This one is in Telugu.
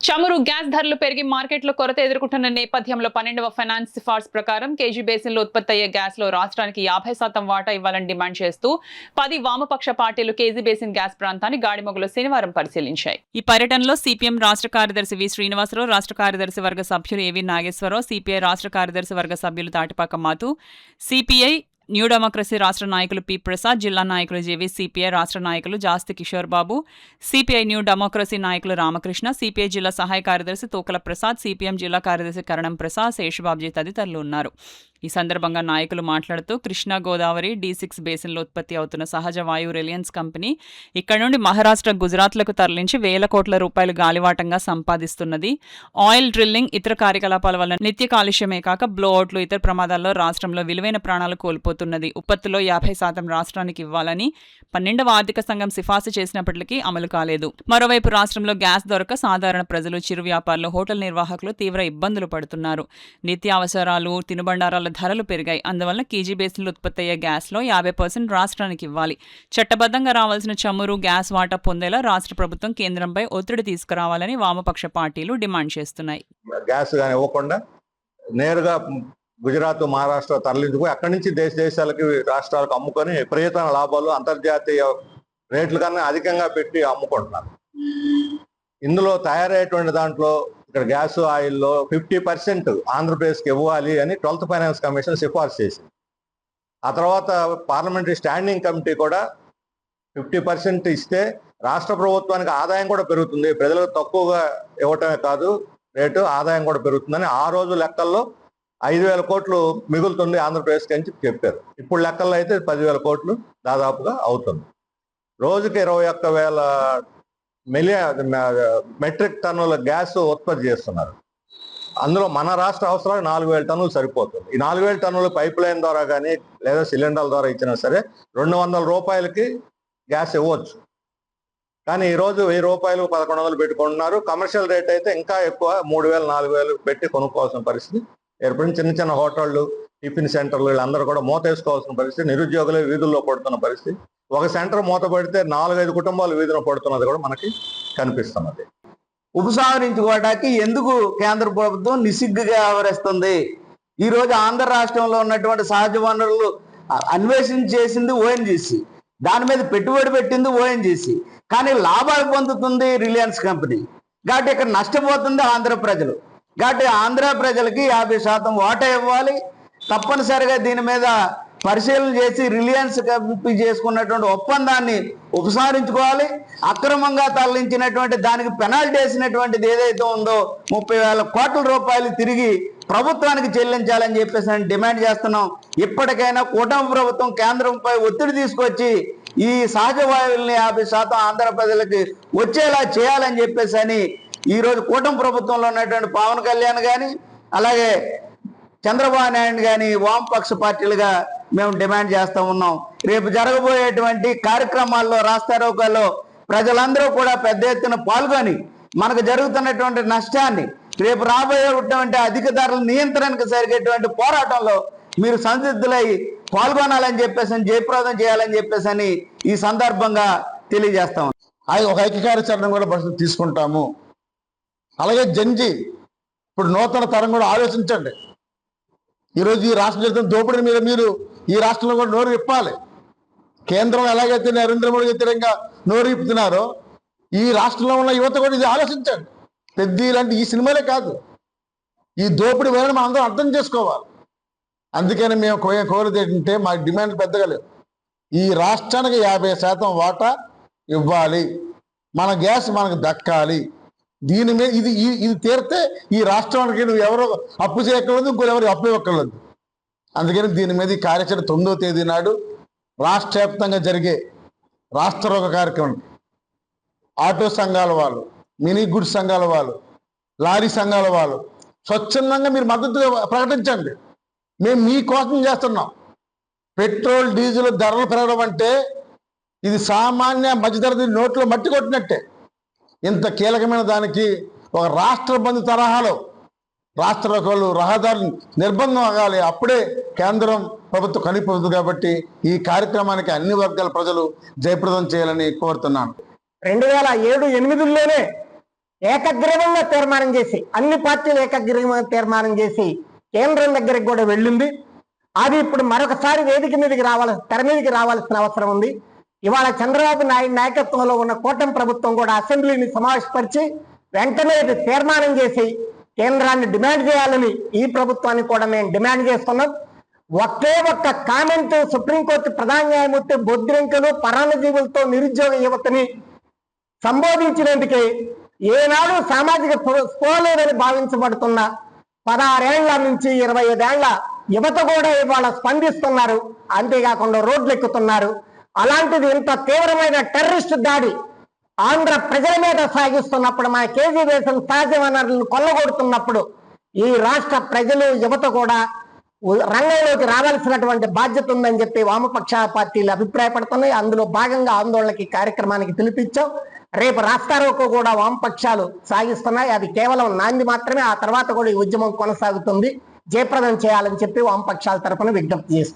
చమురు గ్యాస్ ధరలు పెరిగి మార్కెట్లో కొరత ఎదుర్కొంటున్న నేపథ్యంలో 12వ ఫైనాన్స్ సిఫార్సు ప్రకారం కేజీ బేసిన్లో ఉత్పత్తి అయ్యే గ్యాస్ లో రాష్ట్రానికి 50% వాటా ఇవ్వాలని డిమాండ్ చేస్తూ 10 వామపక్ష పార్టీలు కేజీ బేసిన్ గ్యాస్ ప్రాంతాన్ని గాడిమొగలో శనివారం పరిశీలించాయి. ఈ పర్యటనలో సిపిఎం రాష్ట్ర కార్యదర్శి వి శ్రీనివాసరావు, రాష్ట్ర కార్యదర్శి వర్గ సభ్యులు ఏవి నాగేశ్వరరావు, సిపిఐ రాష్ట్ర కార్యదర్శి వర్గ సభ్యులు తాటిపాక మాతు, సిపిఐ న్యూ డెమోక్రసీ రాష్ట్ర నాయకులు పి ప్రసాద్, జిల్లా నాయకులు జేవి, సిపిఐ రాష్ట్ర నాయకులు జాస్తి Kishore Babu, CPI new democracy నాయకులు రామకృష్ణ, సిపిఐ జిల్లా సహాయ కార్యదర్శి తూకల ప్రసాద్, సిపిఎం జిల్లా కార్యదర్శి కరణం ప్రసాద్, శేషబాబుజీ తదితరులు ఉన్నారు. ఈ సందర్భంగా నాయకులు మాట్లాడుతూ కృష్ణా గోదావరి D6 బేసిన్లో ఉత్పత్తి అవుతున్న సహజ వాయువు రిలయన్స్ కంపెనీ ఇక్కడ నుండి మహారాష్ట్ర, గుజరాత్లకు తరలించి వేల కోట్ల రూపాయలు గాలివాటంగా సంపాదిస్తున్నది. ఆయిల్ డ్రిల్లింగ్, ఇతర కార్యకలాపాల వల్ల నిత్య కాలుష్యమే కాక బ్లోఅవుట్లు, ఇతర ప్రమాదాల్లో రాష్ట్రంలో విలువైన ప్రాణాలు కోల్పోతున్నది. ఉత్పత్తిలో 50% రాష్ట్రానికి ఇవ్వాలని 12వ ఆర్థిక సంఘం సిఫార్సు చేసినప్పటికీ అమలు కాలేదు. మరోవైపు రాష్ట్రంలో గ్యాస్ దొరక సాధారణ ప్రజలు, చిరు వ్యాపారులు, హోటల్ నిర్వాహకులు తీవ్ర ఇబ్బందులు పడుతున్నారు. నిత్యావసరాలు, తినుబండారాల ధరలు పెరిగాయి. అందువల్ల కేజీ బేసిన్లో ఉత్పత్తి అయ్యే గ్యాస్లో 50% రాష్ట్రానికి ఇవ్వాలి. చట్టబద్ధంగా రావాల్సిన చమురు, గ్యాస్ వాటా పొందేలా రాష్ట్ర ప్రభుత్వం కేంద్రంపై ఒత్తిడి తీసుకురావాలని వామపక్ష పార్టీలు డిమాండ్ చేస్తున్నాయి. గ్యాస్ కానీ ఇవ్వకుండా నేరుగా గుజరాత్, మహారాష్ట్ర తరలించుకుని అక్కడి నుంచి దేశాలకి, రాష్ట్రాలకు అమ్ముకొని విపరీతమైన లాభాలు అంతర్జాతీయ రేట్ల కన్నా అధికంగా పెట్టి అమ్ముకుంటున్నారు. ఇందులో తయారయ్యేటువంటి దాంట్లో ఇక్కడ గ్యాస్ ఆయిల్లో 50% ఆంధ్రప్రదేశ్కి ఇవ్వాలి అని 12th ఫైనాన్స్ కమిషన్ సిఫార్సు చేసింది. ఆ తర్వాత పార్లమెంటరీ స్టాండింగ్ కమిటీ కూడా 50% ఇస్తే రాష్ట్ర ప్రభుత్వానికి ఆదాయం కూడా పెరుగుతుంది, ప్రజలకు తక్కువగా ఇవ్వటమే కాదు రేటు ఆదాయం కూడా పెరుగుతుందని ఆ రోజు లెక్కల్లో 5,000 కోట్లు మిగులుతుంది ఆంధ్రప్రదేశ్కి అని చెప్పారు. ఇప్పుడు లెక్కల్లో అయితే 10,000 కోట్లు దాదాపుగా అవుతుంది. రోజుకి 21,000 మెట్రిక్ టన్నుల గ్యాస్ ఉత్పత్తి చేస్తున్నారు. అందులో మన రాష్ట్ర అవసరాలు 4,000 టన్నులు సరిపోతుంది. ఈ 4,000 టన్నులు పైప్ లైన్ ద్వారా కానీ లేదా సిలిండర్ల ద్వారా ఇచ్చినా సరే 200 రూపాయలకి గ్యాస్ ఇవ్వచ్చు. కానీ ఈరోజు 1000 రూపాయలు 1,100 పెట్టుకుంటున్నారు. కమర్షియల్ రేట్ అయితే ఇంకా ఎక్కువ 3,000 4,000 పెట్టి కొనుక్కోవాల్సిన పరిస్థితి ఏర్పడింది. చిన్న చిన్న హోటళ్ళు, టిఫిన్ సెంటర్లు వీళ్ళందరూ కూడా మూతేసుకోవాల్సిన పరిస్థితి, నిరుద్యోగులు వీధుల్లో పడుతున్న పరిస్థితి. ఒక సెంటర్ మూత పడితే 4-5 కుటుంబాలు వీధిలో పడుతున్నది కూడా మనకి కనిపిస్తున్నది. ఉపసంహరించుకోవడానికి ఎందుకు కేంద్ర ప్రభుత్వం నిస్సిగ్గుగా వ్యవహరిస్తుంది? ఈ రోజు ఆంధ్ర రాష్ట్రంలో ఉన్నటువంటి సహజ వనరులు అన్వేషణ చేసింది ఓఎన్జీసీ, దాని మీద పెట్టుబడి పెట్టింది ఓఎన్జీసీ, కానీ లాభాలు పొందుతుంది రిలయన్స్ కంపెనీ. కాబట్టి ఇక్కడ నష్టపోతుంది ఆంధ్ర ప్రజలు. కాబట్టి ఆంధ్ర ప్రజలకి 50% వాటా ఇవ్వాలి. తప్పనిసరిగా దీని మీద పరిశీలన చేసి రిలయన్స్ కంపెనీ చేసుకున్నటువంటి ఒప్పందాన్ని ఉపసంహరించుకోవాలి. అక్రమంగా తరలించినటువంటి దానికి పెనాల్టీ వేసినటువంటిది ఏదైతే ఉందో 30,000 కోట్ల రూపాయలు తిరిగి ప్రభుత్వానికి చెల్లించాలని చెప్పేసి డిమాండ్ చేస్తున్నాం. ఇప్పటికైనా కూటమి ప్రభుత్వం కేంద్రంపై ఒత్తిడి తీసుకొచ్చి ఈ సహజ వాయువుల్ని 50% ఆంధ్ర ప్రజలకి వచ్చేలా చేయాలని చెప్పేసి అని ఈరోజు కూటమి ప్రభుత్వంలో ఉన్నటువంటి పవన్ కళ్యాణ్ కానీ అలాగే చంద్రబాబు నాయుడు కానీ వామపక్ష పార్టీలుగా మేము డిమాండ్ చేస్తూ ఉన్నాం. రేపు జరగబోయేటువంటి కార్యక్రమాల్లో, రాస్తారోకాల్లో ప్రజలందరూ కూడా పెద్ద ఎత్తున పాల్గొని మనకు జరుగుతున్నటువంటి నష్టాన్ని, రేపు రాబోయేటువంటి అధిక ధరల నియంత్రణకు జరిగేటువంటి పోరాటంలో మీరు సంసిద్ధులై పాల్గొనాలని చెప్పేసి, జయప్రదం చేయాలని చెప్పేసి అని ఈ సందర్భంగా తెలియజేస్తాం. ఒక ఐక్యకార్యాచరణ కూడా పరిస్థితి తీసుకుంటాము. అలాగే జంజీ ఇప్పుడు నూతన తరం కూడా ఆలోచించండి. ఈరోజు ఈ రాష్ట్ర జరుగుతున్న దోపిడీ మీద మీరు ఈ రాష్ట్రంలో కూడా నోరు విప్పాలి. కేంద్రం ఎలాగైతే నరేంద్ర మోడీ వ్యతిరేకంగా నోరు విప్పుతున్నారో ఈ రాష్ట్రంలో ఉన్న యువత కూడా ఇది ఆలోచించండి. పెద్ద ఇలాంటి ఈ సినిమాలే కాదు, ఈ దోపిడీ వేళ మనం అందరం అర్థం చేసుకోవాలి. అందుకని మేము కోరేది ఏంటంటే మా డిమాండ్ పెద్దగా లేవు. ఈ రాష్ట్రానికి 50% వాటా ఇవ్వాలి, మన గ్యాస్ మనకు దక్కాలి. దీని మీద ఇది తీరితే ఈ రాష్ట్రానికి నువ్వు ఎవరో అప్పు చేయక్కర్లేదు, ఇంకోరెవరు అప్పు ఇవ్వక్కర్లేదు. అందుకని దీని మీద ఈ కార్యాచరణ 9వ తేదీ నాడు రాష్ట్ర వ్యాప్తంగా జరిగే రాష్ట్ర రోగ కార్యక్రమం ఆటో సంఘాల వాళ్ళు, మినీ గుడ్స్ సంఘాల వాళ్ళు, లారీ సంఘాల వాళ్ళు స్వచ్ఛందంగా మీరు మద్దతు ప్రకటించండి. మేము మీకోసం చేస్తున్నాం. పెట్రోల్, డీజిల్ ధరలు పెరగడం అంటే ఇది సామాన్య మధ్యతరగతి నోట్లో మట్టి కొట్టినట్టే. ఇంత కీలకమైన దానికి ఒక రాష్ట్ర బంధు తరహాలో రాష్ట్ర రహదారులు నిర్బంధం ఆగాలి. అప్పుడే కేంద్రం ప్రభుత్వం కనిపోతుంది. కాబట్టి ఈ కార్యక్రమానికి అన్ని వర్గాల ప్రజలు జయప్రదం చేయాలని కోరుతున్నాను. 2007-8లోనే ఏకగ్రీవంగా తీర్మానం చేసి, అన్ని పార్టీలు ఏకగ్రీవంగా తీర్మానం చేసి కేంద్రం దగ్గరికి కూడా వెళ్ళింది. అది ఇప్పుడు మరొకసారి వేదిక మీదకి తెర మీదకి రావాల్సిన అవసరం ఉంది. ఇవాళ చంద్రబాబు నాయుడు నాయకత్వంలో ఉన్న కూటమి ప్రభుత్వం కూడా అసెంబ్లీని సమావేశపరిచి వెంటనే తీర్మానం చేసి కేంద్రాన్ని డిమాండ్ చేయాలని ఈ ప్రభుత్వాన్ని కూడా మేము డిమాండ్ చేస్తున్నాం. ఒకే ఒక్క కామెంట్ సుప్రీంకోర్టు ప్రధాన న్యాయమూర్తి బొద్దింకలు పరాన్నజీవులతో నిరుద్యోగ యువతని సంబోధించినందుకే ఏనాడు సామాజిక స్పృహ లేదని భావించబడుతున్న 16 ఏళ్ల నుంచి 25 ఏళ్ల యువత కూడా ఇవాళ స్పందిస్తున్నారు. అంతేకాకుండా రోడ్లు ఎక్కుతున్నారు. అలాంటిది ఇంత తీవ్రమైన టెర్రరిస్ట్ దాడి ఆంధ్ర ప్రజల మీద సాగిస్తున్నప్పుడు, మా కేజీ బేసిన్ సహజ వనరులను కొల్లగొడుతున్నప్పుడు ఈ రాష్ట్ర ప్రజలు యువత కూడా రంగంలోకి రావాల్సినటువంటి బాధ్యత ఉందని చెప్పి వామపక్ష పార్టీలు అభిప్రాయపడుతున్నాయి. అందులో భాగంగా ఆందోళనకి కార్యక్రమానికి పిలిపించాం. రేపు రాస్తారోకో కూడా వామపక్షాలు సాగిస్తున్నాయి. అది కేవలం నాంది మాత్రమే. ఆ తర్వాత కూడా ఈ ఉద్యమం కొనసాగుతుంది. జయప్రదం చేయాలని చెప్పి వామపక్షాల తరఫున విజ్ఞప్తి చేస్తాం.